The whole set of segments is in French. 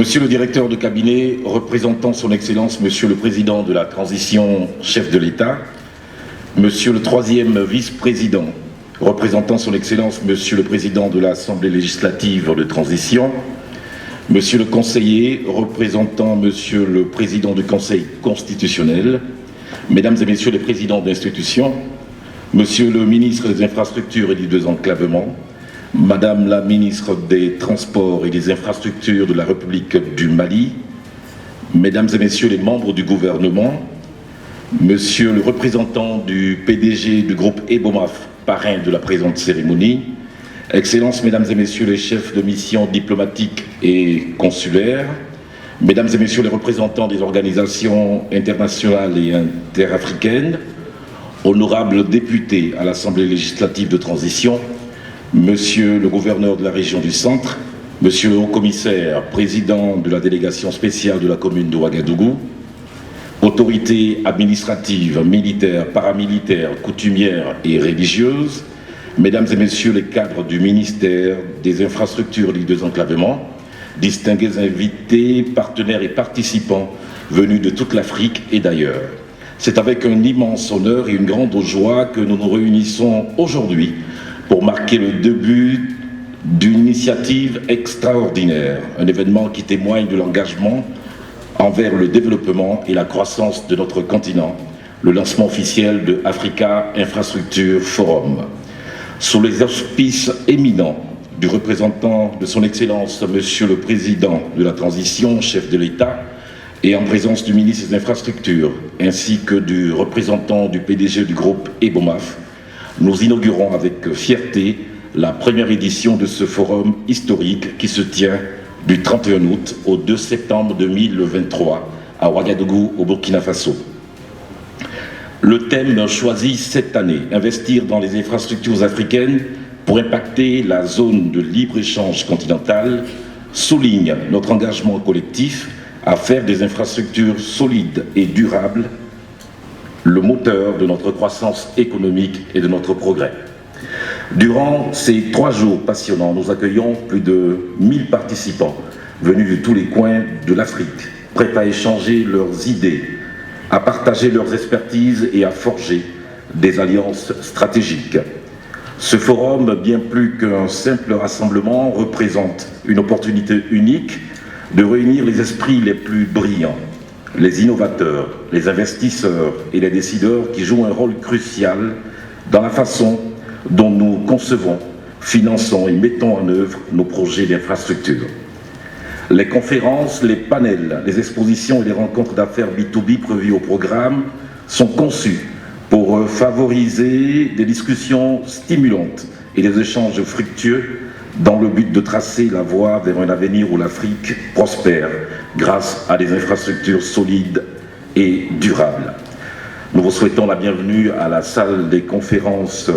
Monsieur le directeur de cabinet, représentant son Excellence, Monsieur le Président de la Transition, chef de l'État, Monsieur le troisième vice-président, représentant son Excellence, Monsieur le Président de l'Assemblée législative de transition, Monsieur le conseiller, représentant Monsieur le Président du Conseil constitutionnel, Mesdames et Messieurs les présidents d'institutions, Monsieur le ministre des Infrastructures et du Désenclavement, Madame la ministre des Transports et des Infrastructures de la République du Mali, Mesdames et Messieurs les membres du gouvernement, Monsieur le représentant du PDG du groupe EBOMAF, parrain de la présente cérémonie, Excellences, Mesdames et Messieurs les chefs de mission diplomatiques et consulaires, Mesdames et Messieurs les représentants des organisations internationales et interafricaines, honorables députés à l'Assemblée législative de transition, Monsieur le gouverneur de la région du Centre, Monsieur le haut-commissaire, président de la délégation spéciale de la commune de Ouagadougou, autorités administratives, militaires, paramilitaires, coutumières et religieuses, Mesdames et Messieurs les cadres du ministère des Infrastructures et du Désenclavement, distingués invités, partenaires et participants venus de toute l'Afrique et d'ailleurs. C'est avec un immense honneur et une grande joie que nous nous réunissons aujourd'hui pour marquer le début d'une initiative extraordinaire, un événement qui témoigne de l'engagement envers le développement et la croissance de notre continent, le lancement officiel de Africa Infrastructure Forum. Sous les auspices éminents du représentant de son Excellence, Monsieur le Président de la Transition, chef de l'État, et en présence du ministre des Infrastructures, ainsi que du représentant du PDG du groupe EBOMAF, nous inaugurons avec fierté la première édition de ce forum historique qui se tient du 31 août au 2 septembre 2023 à Ouagadougou, au Burkina Faso. Le thème choisi cette année, investir dans les infrastructures africaines pour impacter la zone de libre-échange continentale, souligne notre engagement collectif à faire des infrastructures solides et durables le moteur de notre croissance économique et de notre progrès. Durant ces 3 jours passionnants, nous accueillons plus de 1000 participants venus de tous les coins de l'Afrique, prêts à échanger leurs idées, à partager leurs expertises et à forger des alliances stratégiques. Ce forum, bien plus qu'un simple rassemblement, représente une opportunité unique de réunir les esprits les plus brillants, les innovateurs, les investisseurs et les décideurs qui jouent un rôle crucial dans la façon dont nous concevons, finançons et mettons en œuvre nos projets d'infrastructure. Les conférences, les panels, les expositions et les rencontres d'affaires B2B prévues au programme sont conçus pour favoriser des discussions stimulantes et des échanges fructueux dans le but de tracer la voie vers un avenir où l'Afrique prospère grâce à des infrastructures solides et durables. Nous vous souhaitons la bienvenue à la salle des conférences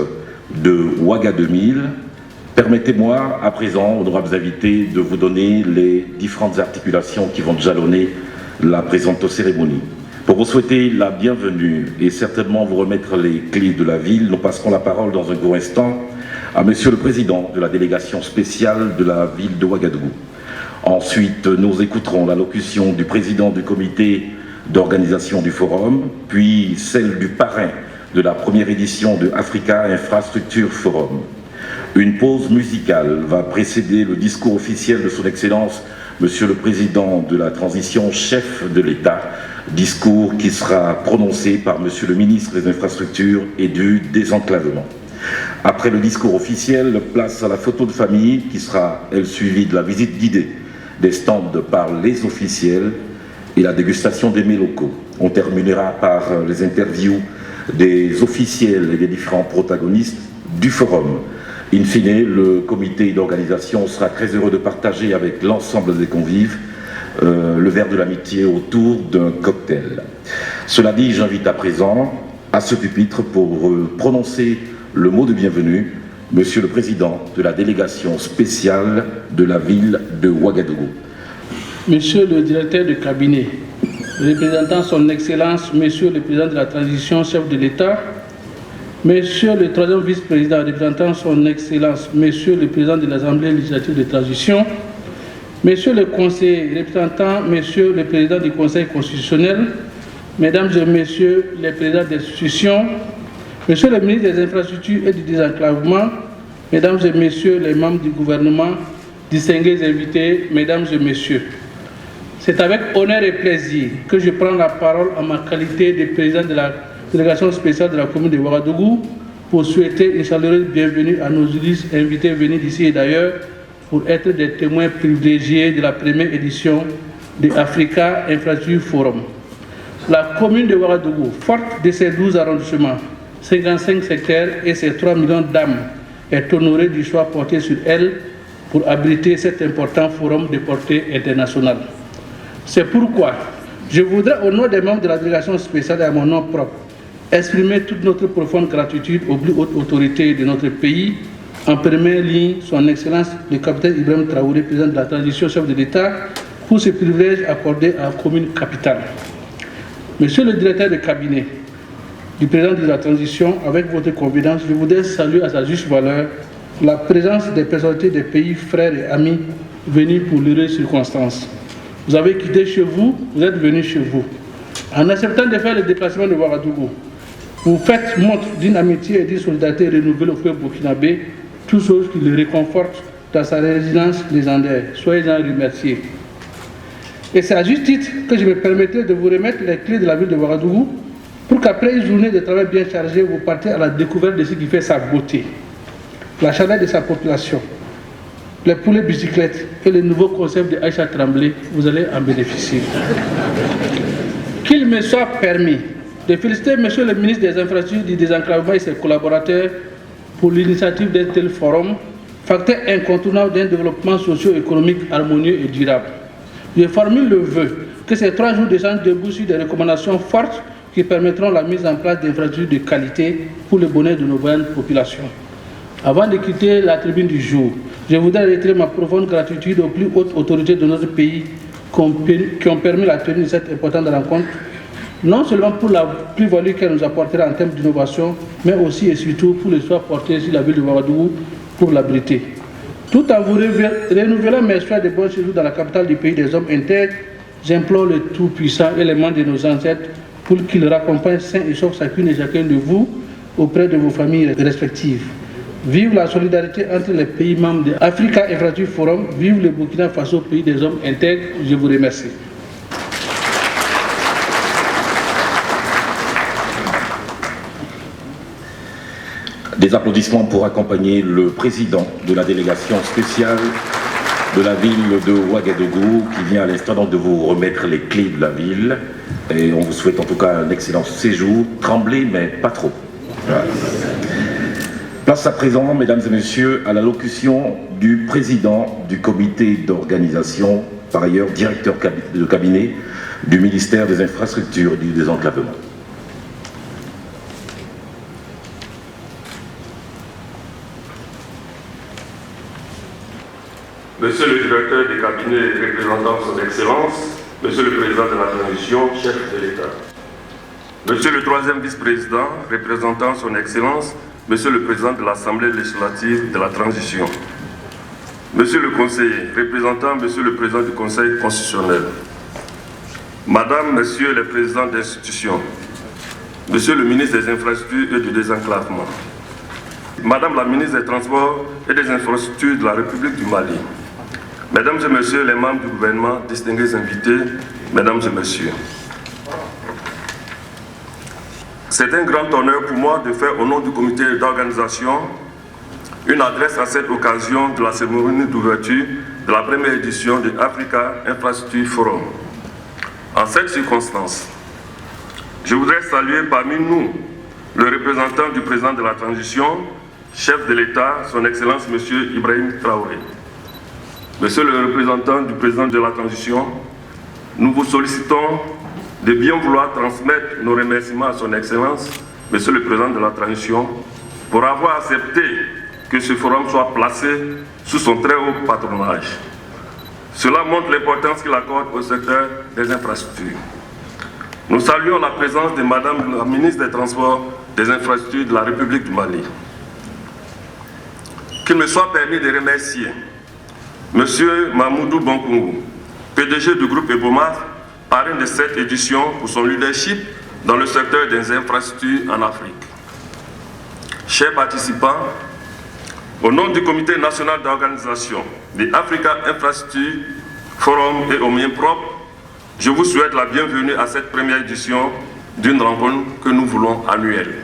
de Ouaga 2000. Permettez-moi à présent, honorables invités, de vous donner les différentes articulations qui vont jalonner la présente cérémonie. Pour vous souhaiter la bienvenue et certainement vous remettre les clés de la ville, nous passerons la parole dans un court instant à Monsieur le Président de la délégation spéciale de la ville de Ouagadougou. Ensuite, nous écouterons l'allocution du président du comité d'organisation du forum, puis celle du parrain de la première édition de Africa Infrastructure Forum. Une pause musicale va précéder le discours officiel de son Excellence, Monsieur le Président de la Transition, chef de l'État, discours qui sera prononcé par Monsieur le ministre des Infrastructures et du Désenclavement. Après le discours officiel, place à la photo de famille qui sera, elle, suivie de la visite guidée des stands par les officiels et la dégustation des mets locaux. On terminera par les interviews des officiels et des différents protagonistes du forum. In fine, le comité d'organisation sera très heureux de partager avec l'ensemble des convives le verre de l'amitié autour d'un cocktail. Cela dit, j'invite à présent à ce pupitre pour prononcer le mot de bienvenue, Monsieur le Président de la délégation spéciale de la ville de Ouagadougou. Monsieur le directeur de cabinet, représentant son Excellence, Monsieur le Président de la Transition, chef de l'État, Monsieur le troisième vice-président représentant son Excellence, Monsieur le Président de l'Assemblée législative de transition, Messieurs les conseillers représentants, Monsieur le Président du Conseil constitutionnel, Mesdames et Messieurs les Présidents d'institutions, Monsieur le Ministre des Infrastructures et du Désenclavement, Mesdames et Messieurs les membres du gouvernement, distingués invités, Mesdames et Messieurs, c'est avec honneur et plaisir que je prends la parole en ma qualité de président de la délégation spéciale de la commune de Ouagadougou pour souhaiter une chaleureuse bienvenue à nos illustres invités venus d'ici et d'ailleurs pour être des témoins privilégiés de la première édition de Africa Infrastructure Forum. La commune de Ouagadougou, forte de ses 12 arrondissements, 55 secteurs et ses 3 millions d'âmes, est honorée du choix porté sur elle pour abriter cet important forum de portée internationale. C'est pourquoi je voudrais, au nom des membres de la délégation spéciale et à mon nom propre, exprimer toute notre profonde gratitude aux plus hautes autorités de notre pays, en première ligne, son Excellence le capitaine Ibrahim Traoré, président de la transition, chef de l'État, pour ce privilège accordé à la commune capitale. Monsieur le directeur de cabinet du président de la transition, avec votre confiance, je voudrais saluer à sa juste valeur la présence des personnalités des pays frères et amis venus pour l'heureuse circonstance. Vous avez quitté chez vous, vous êtes venus chez vous. En acceptant de faire le déplacement de Ouagadougou, vous faites montre d'une amitié et d'une solidarité renouvelée au peuple burkinabé, tout chose qui le réconforte dans sa résidence légendaire. Soyez-en remerciés. Et c'est à juste titre que je me permettrai de vous remettre les clés de la ville de Ouagadougou pour qu'après une journée de travail bien chargée, vous partiez à la découverte de ce qui fait sa beauté, la chaleur de sa population, les poulets bicyclettes et le nouveau concept de Aïcha Tremblay, vous allez en bénéficier. Qu'il me soit permis de féliciter Monsieur le ministre des Infrastructures, du Désenclavement et ses collaborateurs pour l'initiative d'un tel forum, facteur incontournable d'un développement socio-économique harmonieux et durable. Je formule le vœu que ces 3 jours d'échange débouchent sur des recommandations fortes qui permettront la mise en place d'infrastructures de qualité pour le bonheur de nos vaillantes populations. Avant de quitter la tribune du jour, je voudrais réitérer ma profonde gratitude aux plus hautes autorités de notre pays qui ont permis la tenue de cette importante rencontre, non seulement pour la plus-value qu'elle nous apportera en termes d'innovation, mais aussi et surtout pour le soin porté sur la ville de Ouagadougou pour l'abriter. Tout en vous renouvelant mes souhaits de bon séjour dans la capitale du pays des hommes intègres, j'implore le Tout-Puissant et les membres de nos ancêtres pour qu'ils raccompagnent sains et saufs chacune et chacun de vous auprès de vos familles respectives. Vive la solidarité entre les pays membres de Africa Infrastructure Forum, vive le Burkina Faso, pays des hommes intègres. Je vous remercie. Des applaudissements pour accompagner le président de la délégation spéciale de la ville de Ouagadougou qui vient à l'instant donc de vous remettre les clés de la ville. Et on vous souhaite en tout cas un excellent séjour. Tremblez, mais pas trop. Voilà. Place à présent, mesdames et messieurs, à l'allocution du président du comité d'organisation, par ailleurs directeur de cabinet du ministère des Infrastructures et du Désenclavement. Monsieur le directeur des cabinets représentant son Excellence, Monsieur le Président de la Transition, chef de l'État. Monsieur le troisième vice-président représentant son Excellence, Monsieur le Président de l'Assemblée législative de la Transition. Monsieur le conseiller représentant Monsieur le Président du Conseil constitutionnel. Madame, Messieurs les présidents d'institutions. Monsieur le ministre des Infrastructures et du Désenclavement. Madame la ministre des Transports et des Infrastructures de la République du Mali. Mesdames et Messieurs les membres du gouvernement, distingués invités, Mesdames et Messieurs. C'est un grand honneur pour moi de faire au nom du comité d'organisation une adresse à cette occasion de la cérémonie d'ouverture de la première édition de Africa Infrastructure Forum. En cette circonstance, je voudrais saluer parmi nous le représentant du président de la transition, chef de l'État, son Excellence M. Ibrahim Traoré. Monsieur le représentant du président de la transition, nous vous sollicitons de bien vouloir transmettre nos remerciements à son Excellence, Monsieur le Président de la Transition, pour avoir accepté que ce forum soit placé sous son très haut patronage. Cela montre l'importance qu'il accorde au secteur des infrastructures. Nous saluons la présence de Madame la ministre des Transports, des Infrastructures de la République du Mali. Qu'il me soit permis de remercier Monsieur Mamoudou Bonkungu, PDG du groupe EBOMAF, parrain de cette édition pour son leadership dans le secteur des infrastructures en Afrique. Chers participants, au nom du Comité national d'organisation de Africa Infrastructure Forum et au mien propre, je vous souhaite la bienvenue à cette première édition d'une rencontre que nous voulons annuelle.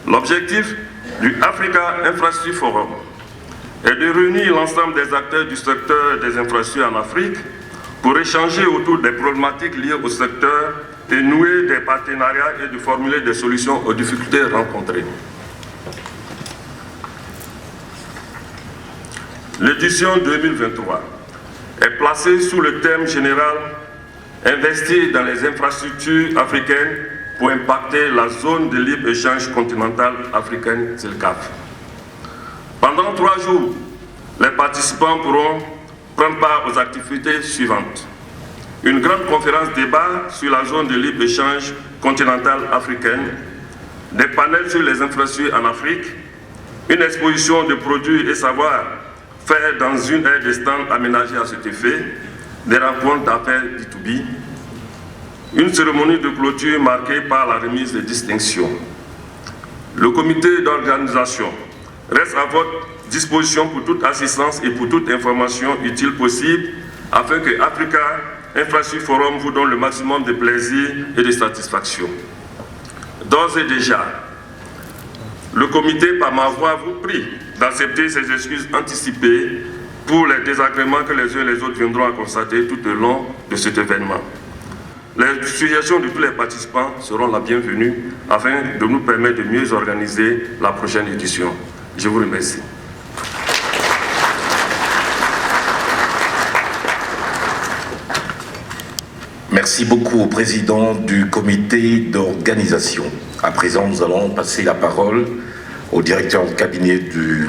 L'objectif du Africa Infrastructure Forum est de réunir l'ensemble des acteurs du secteur des infrastructures en Afrique pour échanger autour des problématiques liées au secteur et nouer des partenariats et de formuler des solutions aux difficultés rencontrées. L'édition 2023 est placée sous le thème général « Investir dans les infrastructures africaines pour impacter la zone de libre-échange continentale africaine, ZLECAf ». Pendant 3 jours, les participants pourront prendre part aux activités suivantes. Une grande conférence débat sur la zone de libre-échange continentale africaine, des panels sur les infrastructures en Afrique, une exposition de produits et savoirs faits dans une aire de stand aménagée à cet effet, des rencontres d'affaires B2B, une cérémonie de clôture marquée par la remise de distinctions. Le comité d'organisation reste à votre disposition pour toute assistance et pour toute information utile possible afin que Africa Infrastructure Forum vous donne le maximum de plaisir et de satisfaction. D'ores et déjà, le comité, par ma voix, vous prie d'accepter ces excuses anticipées pour les désagréments que les uns et les autres viendront à constater tout au long de cet événement. Les suggestions de tous les participants seront la bienvenue afin de nous permettre de mieux organiser la prochaine édition. Je vous remercie. Merci beaucoup au président du comité d'organisation. À présent, nous allons passer la parole au directeur de cabinet du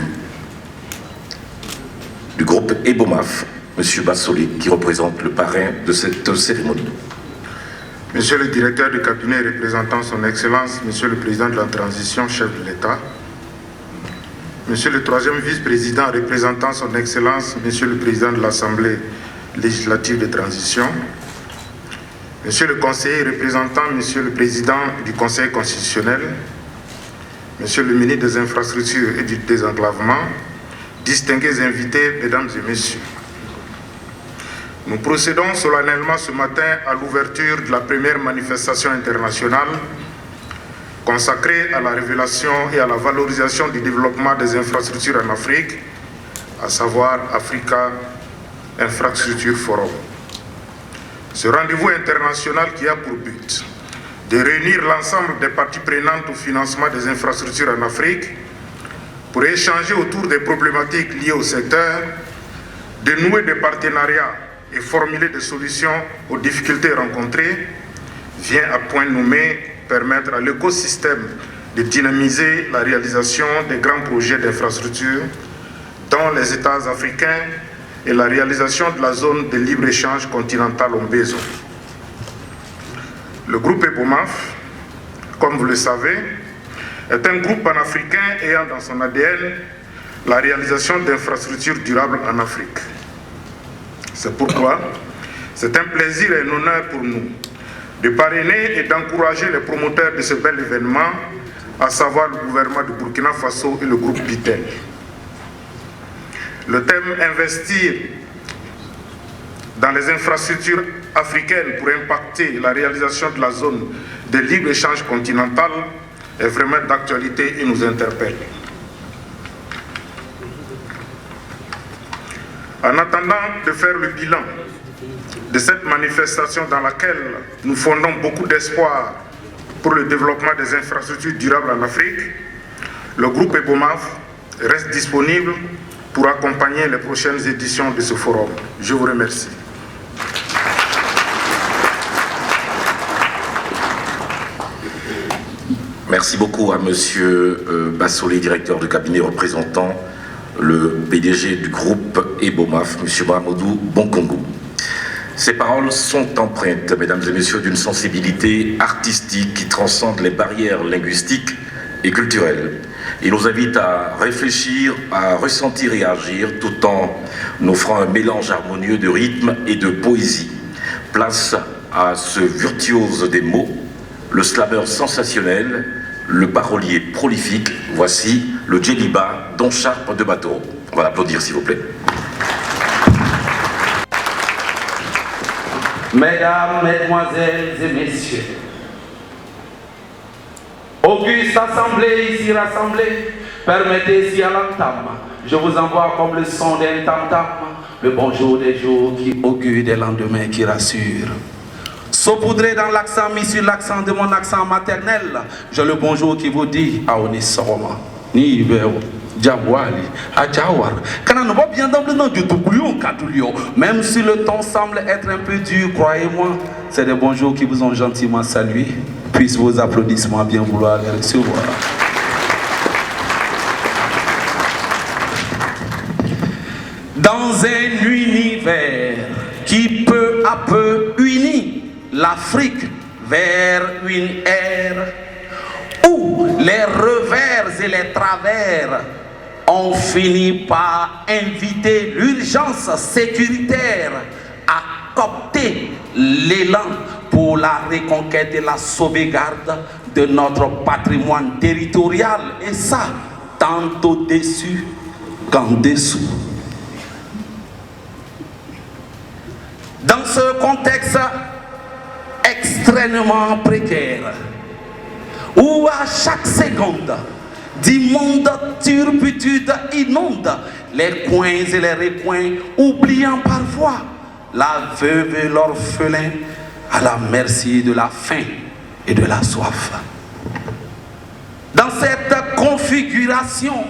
groupe EBOMAF, M. Bassolé, qui représente le parrain de cette cérémonie. Monsieur le directeur de cabinet représentant son Excellence, Monsieur le Président de la Transition, chef de l'État, Monsieur le troisième vice-président représentant son Excellence, Monsieur le Président de l'Assemblée législative de transition, Monsieur le conseiller représentant Monsieur le Président du Conseil constitutionnel, Monsieur le ministre des Infrastructures et du Désenclavement, distingués invités, Mesdames et Messieurs. Nous procédons solennellement ce matin à l'ouverture de la première manifestation internationale consacrée à la révélation et à la valorisation du développement des infrastructures en Afrique, à savoir Africa Infrastructure Forum. Ce rendez-vous international qui a pour but de réunir l'ensemble des parties prenantes au financement des infrastructures en Afrique pour échanger autour des problématiques liées au secteur, de nouer des partenariats et formuler des solutions aux difficultés rencontrées, vient à point nommé permettre à l'écosystème de dynamiser la réalisation des grands projets d'infrastructures dans les États africains et la réalisation de la zone de libre-échange continentale ont besoin. Le groupe EBOMAF, comme vous le savez, est un groupe panafricain ayant dans son ADN la réalisation d'infrastructures durables en Afrique. C'est pourquoi c'est un plaisir et un honneur pour nous de parrainer et d'encourager les promoteurs de ce bel événement, à savoir le gouvernement de Burkina Faso et le groupe Bitel. Le thème « Investir dans les infrastructures africaines pour impacter la réalisation de la zone de libre-échange continentale » est vraiment d'actualité et nous interpelle. En attendant de faire le bilan de cette manifestation dans laquelle nous fondons beaucoup d'espoir pour le développement des infrastructures durables en Afrique, le groupe EBOMAF reste disponible pour accompagner les prochaines éditions de ce forum. Je vous remercie. Merci beaucoup à M. Bassolé, directeur de cabinet représentant le PDG du groupe EBOMAF, M. Mahamadou Bonkungu. Ces paroles sont empreintes, mesdames et messieurs, d'une sensibilité artistique qui transcende les barrières linguistiques et culturelles. Il nous invite à réfléchir, à ressentir et à agir tout en nous offrant un mélange harmonieux de rythme et de poésie. Place à ce virtuose des mots, le slameur sensationnel, le parolier prolifique. Voici le Djeliba Don Charpe de Bateau. On va l'applaudir s'il vous plaît. Mesdames, Mesdemoiselles et Messieurs, auguste assemblée ici rassemblée, permettez ici à l'entame, je vous envoie comme le son d'un tam-tam, le bonjour des jours qui augure des lendemains qui rassurent. Saupoudré dans l'accent mis sur l'accent de mon accent maternel, j'ai le bonjour qui vous dit à Onisoma, Nibeo, Djawali, Adjawar. Quand on voit bien dans le nom du Toukoulion, Katoulio, même si le ton semble être un peu dur, croyez-moi, c'est des bonjours qui vous ont gentiment salué. Puissent vos applaudissements bien vouloir les recevoir. Dans un univers qui peu à peu unit l'Afrique vers une ère où les revers et les travers ont fini par inviter l'urgence sécuritaire à copter l'élan pour la reconquête et la sauvegarde de notre patrimoine territorial, et ça, tant au-dessus qu'en dessous. Dans ce contexte extrêmement précaire, où à chaque seconde, d'immondes turpitudes inondent les coins et les recoins, oubliant parfois la veuve et l'orphelin à la merci de la faim et de la soif. Dans cette configuration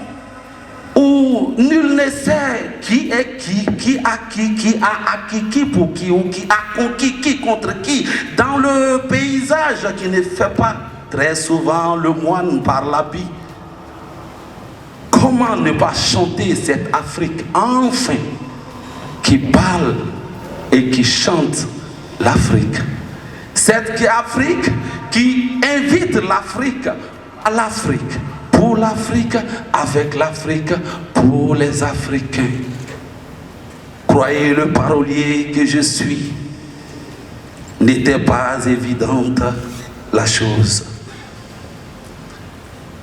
où nul ne sait qui est qui a acquis qui pour qui, ou qui a conquis qui contre qui, dans le paysage qui ne fait pas très souvent le moine par l'habit, comment ne pas chanter cette Afrique enfin qui parle et qui chante l'Afrique? Cette Afrique qui invite l'Afrique à l'Afrique, pour l'Afrique, avec l'Afrique, pour les Africains. Croyez le parolier que je suis, n'était pas évidente la chose.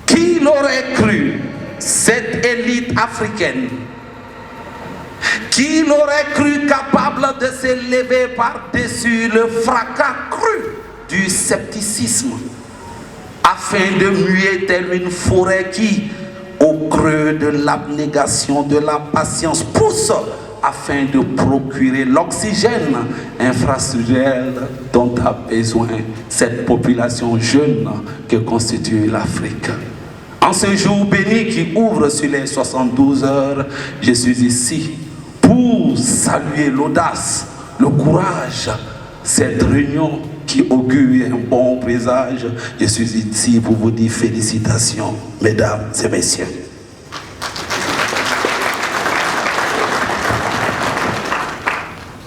Qui l'aurait cru, cette élite africaine? Qui l'aurait cru capable de s'élever par-dessus le fracas cru du scepticisme, afin de muer telle une forêt qui, au creux de l'abnégation, de la patience, pousse afin de procurer l'oxygène infrastructurel dont a besoin cette population jeune que constitue l'Afrique. En ce jour béni qui ouvre sur les 72 heures, je suis ici pour saluer l'audace, le courage, cette réunion qui augure un bon présage. Je suis ici pour vous dire félicitations, mesdames et messieurs.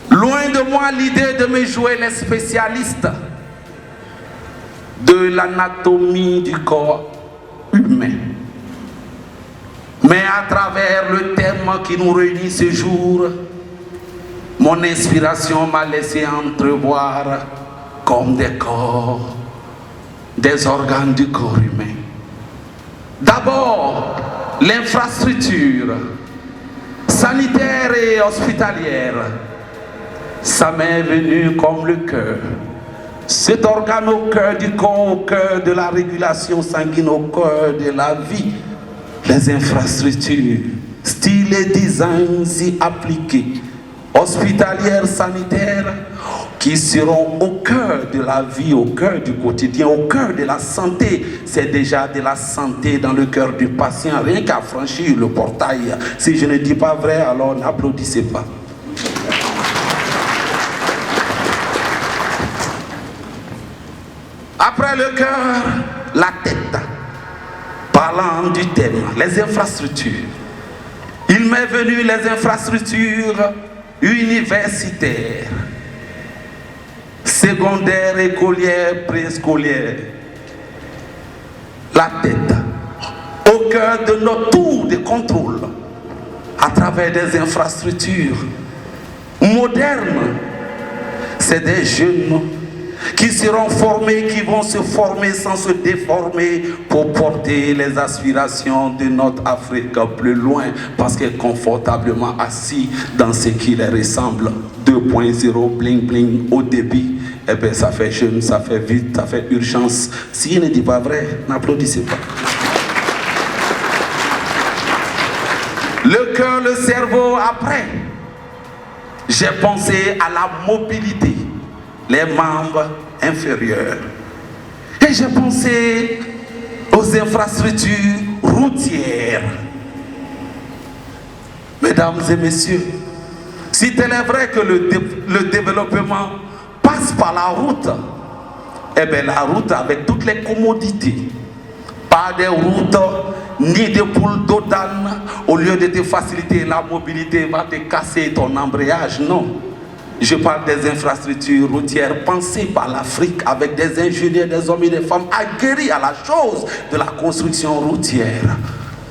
Loin de moi l'idée de me jouer les spécialistes de l'anatomie du corps humain. Mais à travers le thème qui nous réunit ce jour, mon inspiration m'a laissé entrevoir comme des corps, des organes du corps humain. D'abord, l'infrastructure sanitaire et hospitalière. Ça m'est venu comme le cœur. Cet organe au cœur du corps, au cœur de la régulation sanguine, au cœur de la vie. Les infrastructures, style et design y appliqués, hospitalières, sanitaires, qui seront au cœur de la vie, au cœur du quotidien, au cœur de la santé. C'est déjà de la santé dans le cœur du patient, rien qu'à franchir le portail. Si je ne dis pas vrai, alors n'applaudissez pas. Après le cœur, la tête. Parlant du thème, les infrastructures. Il m'est venu les infrastructures universitaires, secondaires, écolières, préscolaires. La tête. Au cœur de notre tour de contrôle à travers des infrastructures modernes. C'est des jeunes qui seront formés, qui vont se former sans se déformer pour porter les aspirations de notre Afrique plus loin, parce qu'elle est confortablement assis dans ce qui les ressemble. 2.0, bling bling, au débit. Eh bien, ça fait jeune, ça fait vite, ça fait urgence. S'il ne dit pas vrai, n'applaudissez pas. Le cœur, le cerveau, après, j'ai pensé à la mobilité, les membres inférieurs. Et j'ai pensé aux infrastructures routières. Mesdames et messieurs, si tel est vrai que le développement passe par la route, eh bien la route avec toutes les commodités, pas des routes ni des poules d'eau d'âne, au lieu de te faciliter la mobilité, va te casser ton embrayage, non. Je parle des infrastructures routières pensées par l'Afrique avec des ingénieurs, des hommes et des femmes aguerris à la chose de la construction routière.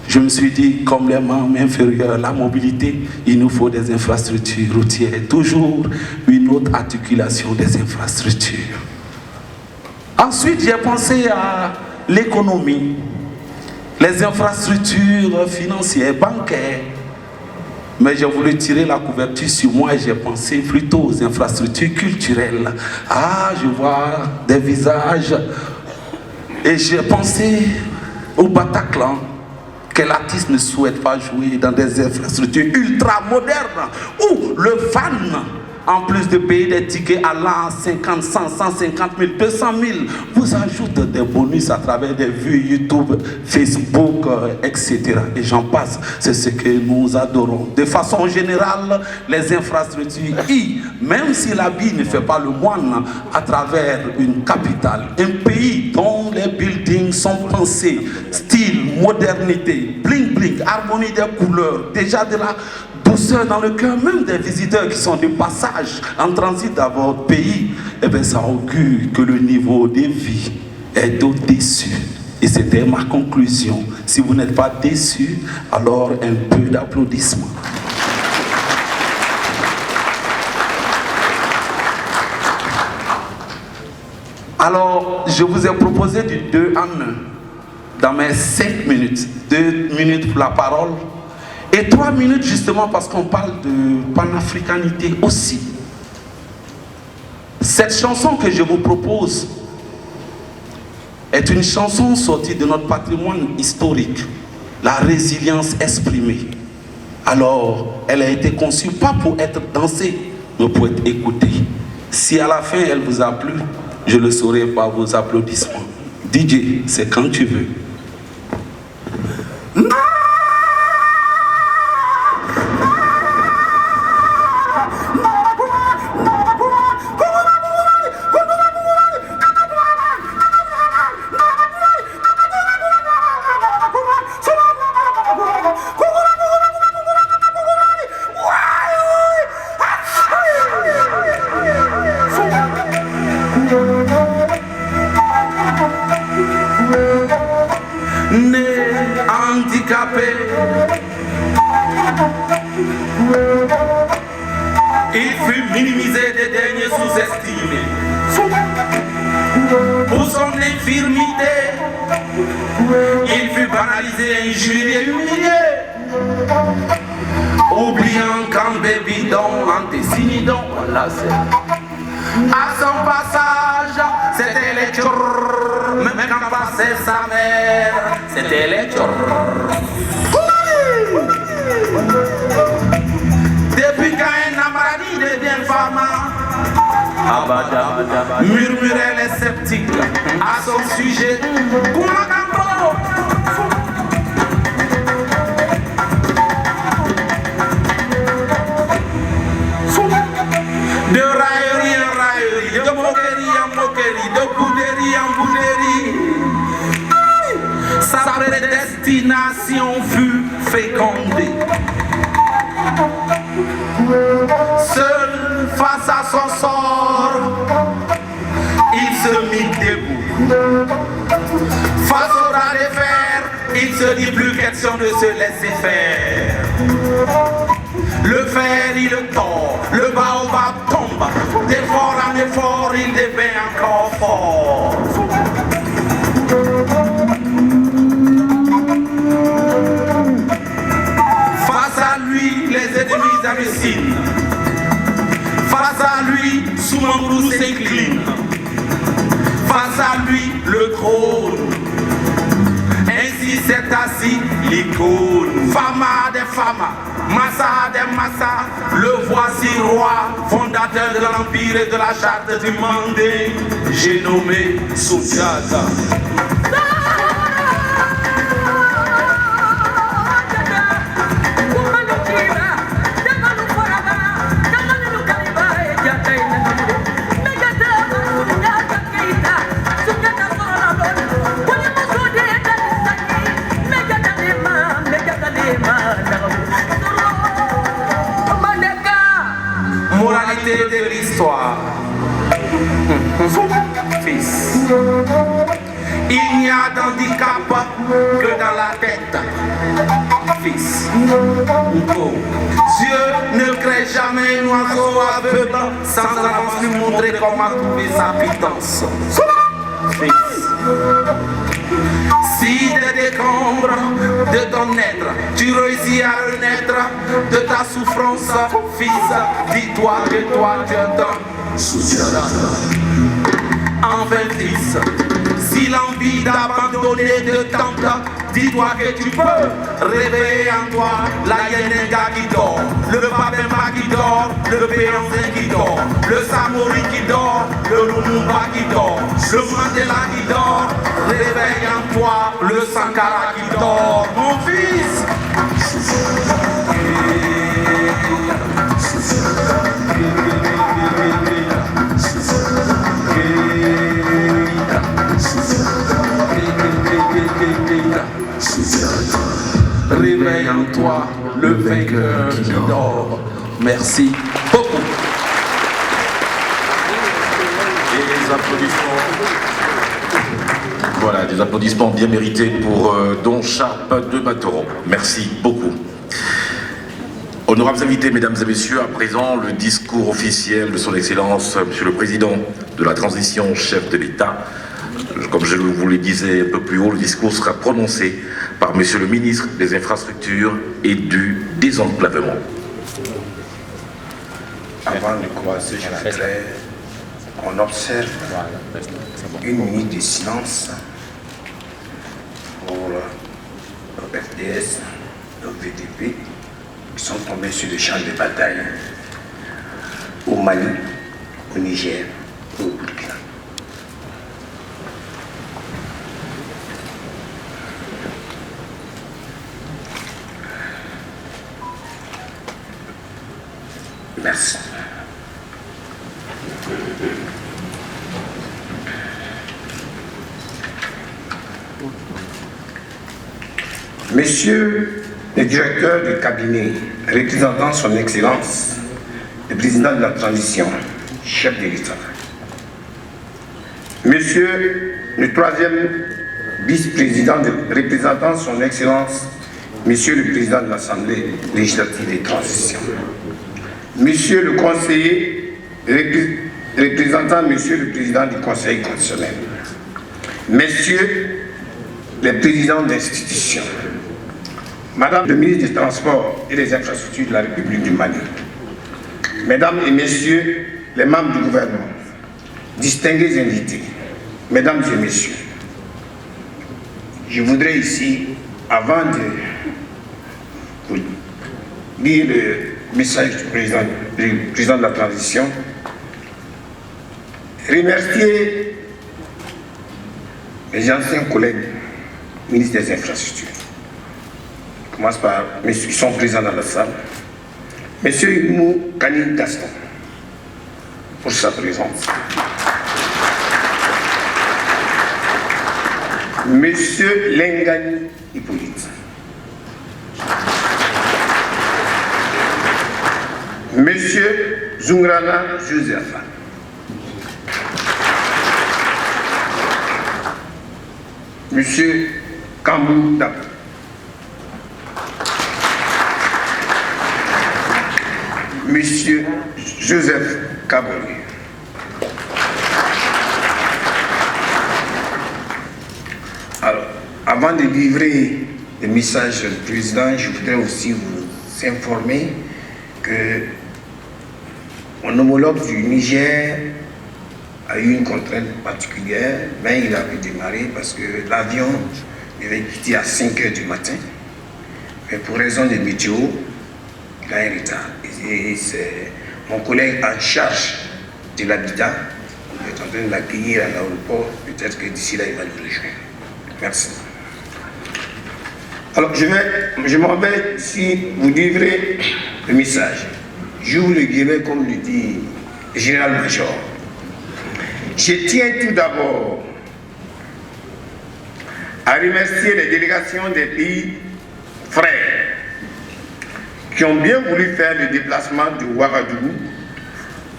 Je me suis dit, comme les membres inférieurs, la mobilité, il nous faut des infrastructures routières. Toujours une autre articulation des infrastructures. Ensuite, j'ai pensé à l'économie, les infrastructures financières, bancaires. Mais j'ai voulu tirer la couverture sur moi et j'ai pensé plutôt aux infrastructures culturelles. Ah, je vois des visages. Et j'ai pensé au Bataclan. Quel artiste ne souhaite pas jouer dans des infrastructures ultra modernes où le fan, en plus de payer des tickets allant à 50, 100, 150 000, 200 000, vous ajoute des bonus à travers des vues YouTube, Facebook, etc. Et j'en passe, c'est ce que nous adorons. De façon générale, les infrastructures, même si l'habit ne fait pas le moine, à travers une capitale, un pays dont les buildings sont pensés, style, modernité, bling bling, harmonie des couleurs, déjà de la douceur dans le cœur, même des visiteurs qui sont de passage en transit dans votre pays, eh bien ça augure que le niveau de vie est au-dessus. Et c'était ma conclusion. Si vous n'êtes pas déçus, alors un peu d'applaudissements. Alors, je vous ai proposé du 2 en 1 dans mes 5 minutes. 2 minutes pour la parole. Et 3 minutes justement parce qu'on parle de panafricanité aussi. Cette chanson que je vous propose est une chanson sortie de notre patrimoine historique, la résilience exprimée. Alors, elle a été conçue pas pour être dansée, mais pour être écoutée. Si à la fin elle vous a plu, je le saurai par vos applaudissements. DJ, c'est quand tu veux. Il fut minimisé des derniers sous-estimés. Pour son infirmité, il fut banalisé, injurié, humilié. Oubliant qu'en bébidon, antécinidon, voilà c'est. À son passage, c'était les tchorrrr. Même quand passait sa mère, c'était les tchorrrr. Depuis qu'un Amarani devient femme, murmuraient les sceptiques à son sujet. De raillerie en raillerie, de moquerie en moquerie, de bouderie en bouderie, sa prédestination fut fécondée. Seul face à son sort, il se mit debout. Face au bras de fer, il se ne dit plus question de se laisser faire. Le fer il le tord, le baobab tombe. D'effort en effort il devient encore fort. Face à lui les ennemis hallucinent. Face à lui Soumangourou s'incline. Face à lui le trône. Ainsi s'est assis l'icône. Fama des Fama, Massa des Massa, le voici roi, fondateur de l'empire et de la charte du Mandé. J'ai nommé Soudiata. Moralité de l'histoire. Fils, il n'y a d'handicap que dans la tête. Fils, Dieu ne crée jamais un oiseau aveugle sans avance lui montrer comment trouver sa pitance. Fils, si des décombres de ton être, tu réussis à renaître de ta souffrance, fils, dis-toi que toi tu t'en souviendras. Enfin, fils, si l'envie d'abandonner te tente, dis-toi que tu peux réveiller en toi la Yenenga qui dort, le Babemba qui dort, le Péanzin qui dort, le Samori qui dort, le Lumumba qui dort, le Mandela qui dort, réveille en toi le Sankara qui dort, mon fils. Réveille en toi le vainqueur qui dort. Merci beaucoup. Et les applaudissements. Voilà, des applaudissements bien mérités pour Don Charpe de Batoro. Merci beaucoup. Honorables invités, mesdames et messieurs, à présent le discours officiel de son Excellence, Monsieur le Président de la Transition, chef de l'État. Comme je vous le disais un peu plus haut, le discours sera prononcé par Monsieur le ministre des Infrastructures et du Désenclavement. Avant de commencer, je voudrais qu'on observe une minute de silence pour le FDS, le VDP, qui sont tombés sur le champ de bataille au Mali, au Niger, au Burkina. Merci. Monsieur le directeur du cabinet représentant son Excellence, le président de la transition, chef de l'État. Monsieur le troisième vice-président représentant son Excellence, Monsieur le président de l'Assemblée législative de transition. Monsieur le conseiller représentant Monsieur le président du Conseil constitutionnel. Messieurs les présidents d'institutions. Madame le ministre des Transports et des Infrastructures de la République du Mali. Mesdames et Messieurs les membres du gouvernement, distingués invités, Mesdames et Messieurs, je voudrais ici, avant de vous lire le message du président de la transition, remercier mes anciens collègues ministres des Infrastructures. Je commence par messieurs qui sont présents dans la salle. Monsieur Imou Kani Gaston, pour sa présence. Monsieur Lengani Hippolyte. Monsieur Zungrana Joseph. Monsieur Kambou Dap. M. Joseph Kaboré. Alors, avant de livrer le message du président, je voudrais aussi vous informer que mon homologue du Niger a eu une contrainte particulière, mais il a pu démarrer parce que l'avion devait quitter à 5 h du matin. Mais pour raison de météo, il a un retard. Et c'est mon collègue en charge de l'habitat qui est en train de l'accueillir à l'aéroport. Peut-être que d'ici là, il va nous rejoindre. Merci. Alors, je m'en vais ici vous livrer le message. J'ouvre le guillemets comme le dit le général-major. Je tiens tout d'abord à remercier les délégations des pays frères qui ont bien voulu faire le déplacement de Ouagadougou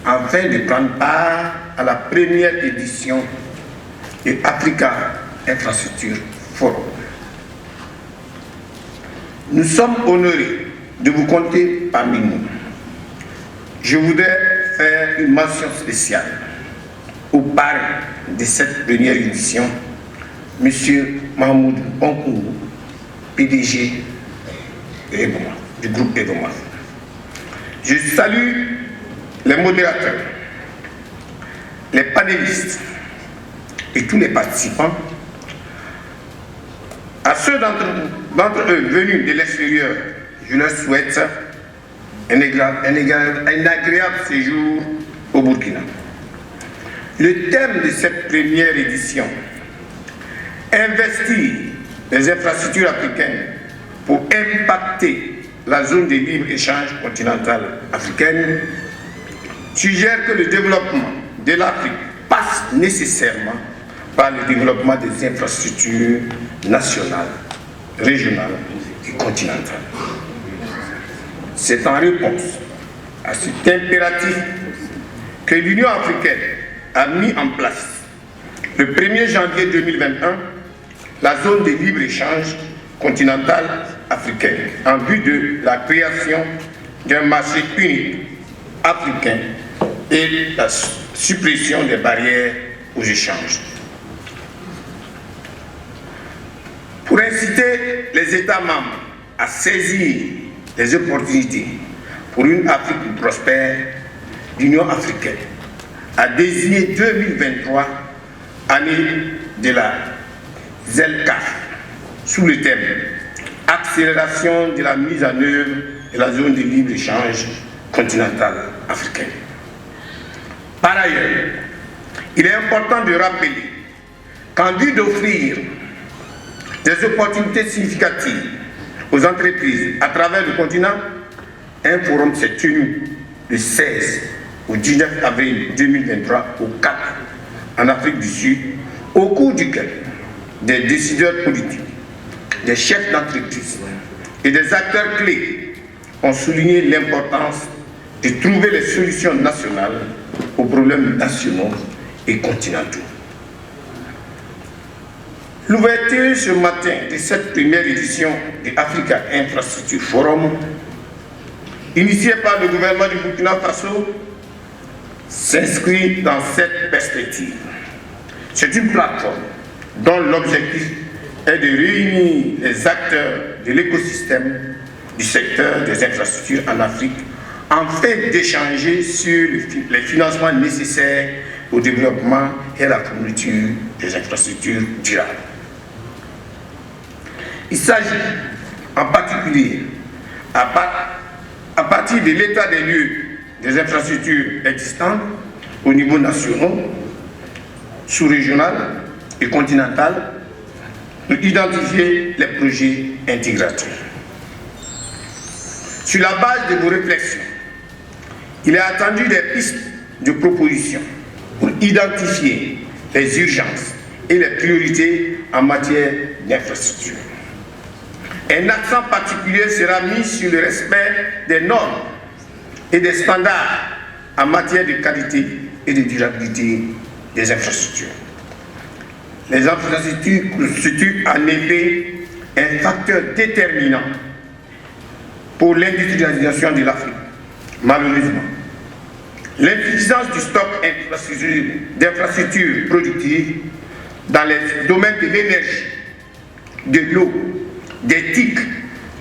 afin de prendre part à la première édition de Africa Infrastructure Forum. Nous sommes honorés de vous compter parmi nous. Je voudrais faire une mention spéciale au parrain de cette première édition, M. Mahmoud Bonkourou, PDG du groupe Eboma. Je salue les modérateurs, les panélistes et tous les participants. À ceux d'entre eux venus de l'extérieur, je leur souhaite un agréable séjour au Burkina. Le thème de cette première édition, investir les infrastructures africaines pour impacter la zone de libre-échange continentale africaine, suggère que le développement de l'Afrique passe nécessairement par le développement des infrastructures nationales, régionales et continentales. C'est en réponse à cet impératif que l'Union africaine a mis en place le 1er janvier 2021 la zone de libre-échange continentale africaine en vue de la création d'un marché unique africain et la suppression des barrières aux échanges. Pour inciter les États membres à saisir les opportunités pour une Afrique plus prospère, l'Union africaine a désigné 2023 année de la ZELCAF sous le thème accélération de la mise en œuvre de la zone de libre-échange continentale africaine. Par ailleurs, il est important de rappeler qu'en vue d'offrir des opportunités significatives aux entreprises à travers le continent, un forum s'est tenu le 16 au 19 avril 2023 au Cap, en Afrique du Sud, au cours duquel des décideurs politiques, des chefs d'entreprise et des acteurs clés ont souligné l'importance de trouver les solutions nationales aux problèmes nationaux et continentaux. L'ouverture ce matin de cette première édition de Africa Infrastructure Forum, initiée par le gouvernement du Burkina Faso, s'inscrit dans cette perspective. C'est une plateforme dont l'objectif est de réunir les acteurs de l'écosystème du secteur des infrastructures en Afrique afin d'échanger sur les financements nécessaires au développement et à la fourniture des infrastructures durables. Il s'agit en particulier, à partir de l'état des lieux des infrastructures existantes au niveau national, sous-régional et continental, pour identifier les projets intégrateurs. Sur la base de vos réflexions, il est attendu des pistes de propositions pour identifier les urgences et les priorités en matière d'infrastructure. Un accent particulier sera mis sur le respect des normes et des standards en matière de qualité et de durabilité des infrastructures. Les infrastructures constituent en effet un facteur déterminant pour l'industrialisation de l'Afrique, Malheureusement, l'insuffisance du stock d'infrastructures productives dans les domaines de l'énergie, de l'eau, des TIC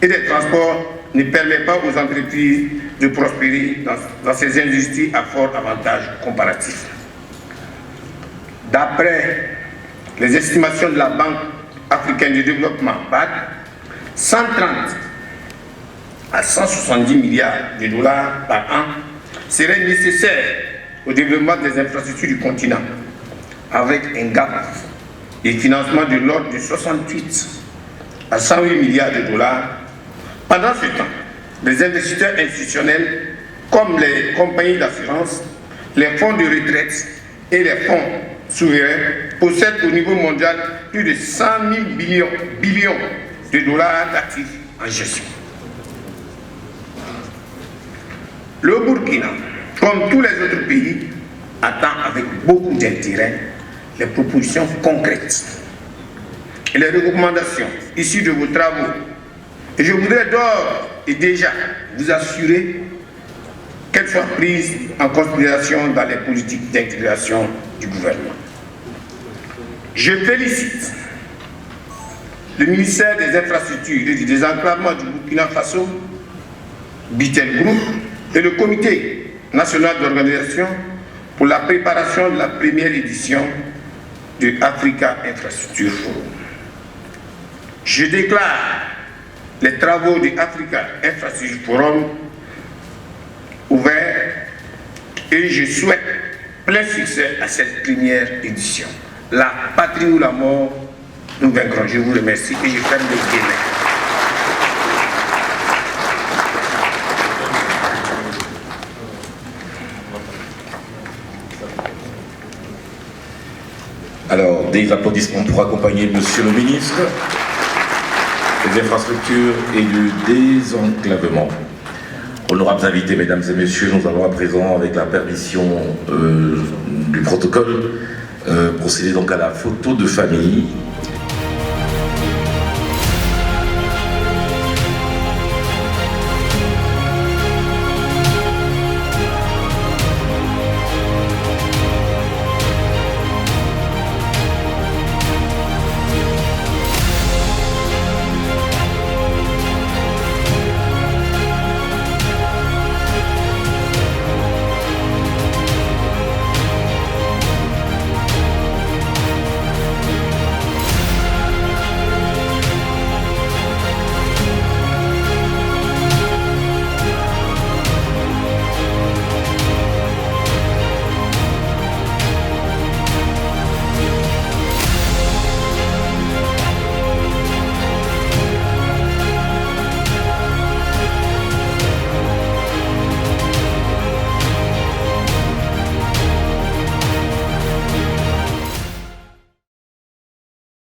et des transports ne permet pas aux entreprises de prospérer dans ces industries à fort avantage comparatif. D'après les estimations de la Banque africaine de développement, BAD, 130 à 170 milliards de dollars par an seraient nécessaires au développement des infrastructures du continent, avec un gap de financement de l'ordre de 68 à 108 milliards de dollars. Pendant ce temps, les investisseurs institutionnels, comme les compagnies d'assurance, les fonds de retraite et les fonds souverains, possèdent au niveau mondial plus de 100 000 billions de dollars d'actifs en gestion. Le Burkina, comme tous les autres pays, attend avec beaucoup d'intérêt les propositions concrètes et les recommandations issues de vos travaux. Et je voudrais d'ores et déjà vous assurer qu'elles soient prises en considération dans les politiques d'intégration du gouvernement. Je félicite le ministère des Infrastructures et du Désenclavement du Burkina Faso, Bitel Group, et le Comité national d'organisation pour la préparation de la première édition de Africa Infrastructure Forum. Je déclare les travaux de Africa Infrastructure Forum ouverts et je souhaite plein succès à cette première édition. La patrie ou la mort, nous vaincrons. Je vous remercie et je ferme le guillemets. Alors, des applaudissements pour accompagner Monsieur le ministre des Infrastructures et du Désenclavement. Honorables invités, mesdames et messieurs, nous allons à présent, avec la permission du protocole, procéder donc à la photo de famille.